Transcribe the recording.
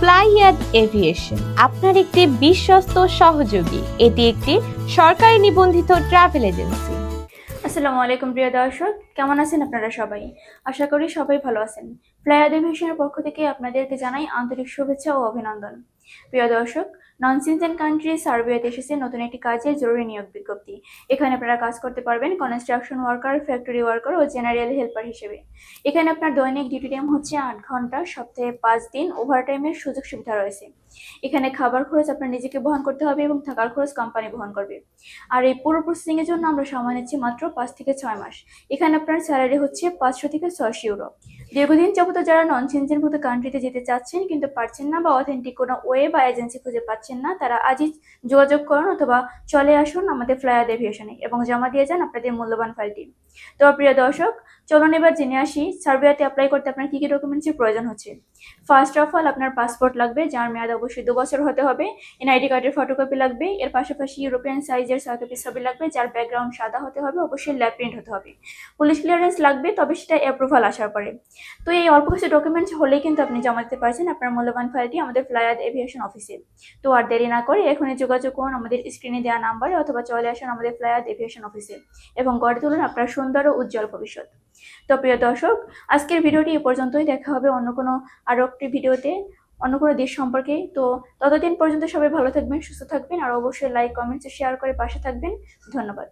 ফ্লাইয়াদ aviation আপনার একটি বিশ্বস্ত সহযোগী। এটি একটি সরকারি নিবন্ধিত ট্রাভেল এজেন্সি। আসসালামু আলাইকুম প্রিয় দর্শক, কেমন আছেন আপনারা সবাই? আশা করি সবাই ভালো আছেন। ফ্লাইয়াদ এভিয়েশনের পক্ষ থেকে আপনাদেরকে জানাই আন্তরিক শুভেচ্ছা ও অভিনন্দন। প্রিয় দর্শক, নন সিনজেন কান্ট্রি সার্বিয়াতে এসেছে নতুন একটি কাজের জরুরি নিয়োগ বিজ্ঞপ্তি। এখানে আপনারা কাজ করতে পারবেন কনস্ট্রাকশন ওয়ার্কার, ফ্যাক্টরি ওয়ার্কার ও জেনারেল হেল্পার হিসেবে। এখানে আপনার দৈনিক ডিউটি টাইম হচ্ছে 8 ঘন্টা, সপ্তাহে 5 দিন ওভারটাইমের সুযোগ সুবিধা রয়েছে। এখানে খাবার খরচ আপনার নিজেকে বহন করতে হবে এবং থাকার খরচ কোম্পানি বহন করবে। আর এই পুরো প্রসেসিং এর জন্য আমরা সময় নিচ্ছি মাত্র 5 থেকে 6 মাস। এখানে আপনার স্যালারি হচ্ছে 500 থেকে 600 ইউরো। দীর্ঘদিন যাবত যারা নন সিনজেন মতো কান্ট্রিতে যেতে চাচ্ছেন কিন্তু পারছেন না বা অথেন্টিক কোনো ওয়ে বা এজেন্সি খুঁজে পাচ্ছেন না, তারা আজই যোগাযোগ করুন অথবা চলে আসুন আমাদের ফ্লাইয়াদ এভিয়েশনে এবং জমা দিয়ে যান আপনাদের মূল্যবান ফাইলটি। তো প্রিয় দর্শক, চলুন এবার জেনে আসি সার্বিয়াতে অ্যাপ্লাই করতে আপনার কি কি ডকুমেন্টসের প্রয়োজন হচ্ছে। ফার্স্ট অফ অল আপনার পাসপোর্ট লাগবে, যার মেয়াদ অবশ্যই 2 বছর হতে হবে। এনআইডি কার্ডের ফটোকপি লাগবে। এর পাশাপাশি ইউরোপিয়ান সাইজের 6 কপি ছবি লাগবে, যার ব্যাকগ্রাউন্ড সাদা হতে হবে, অবশ্যই ল্যাব প্রিন্ট হতে হবে। পুলিশ ক্লিয়ারেন্স লাগবে, তবে সেটা অ্যাপ্রুভাল আসার পরে। তো এই অল্প কিছু ডকুমেন্টস হলেই কিন্তু আপনি জমা দিতে পারছেন আপনার মূল্যবান ফাইলটি আমাদের ফ্লাইয়াদ এভিয়েশন অফিসে। তো আর দেরি না করে এখনই যোগাযোগ করুন আমাদের স্ক্রিনে দেওয়া নাম্বারে অথবা চলে আসুন আমাদের ফ্লাইয়াদ এভিয়েশন অফিসে এবং গড়ে তুলুন আপনার সুন্দর ও উজ্জ্বল ভবিষ্যৎ। তো প্রিয় দর্শক, আজকের ভিডিওটি এ পর্যন্তই। দেখা হবে অন্য কোনো আরো একটি ভিডিওতে অন্য কোনো দেশ সম্পর্কে। তো ততদিন পর্যন্ত সবাই ভালো থাকবেন, সুস্থ থাকবেন আর অবশ্যই লাইক, কমেন্টস, শেয়ার করে পাশে থাকবেন। ধন্যবাদ।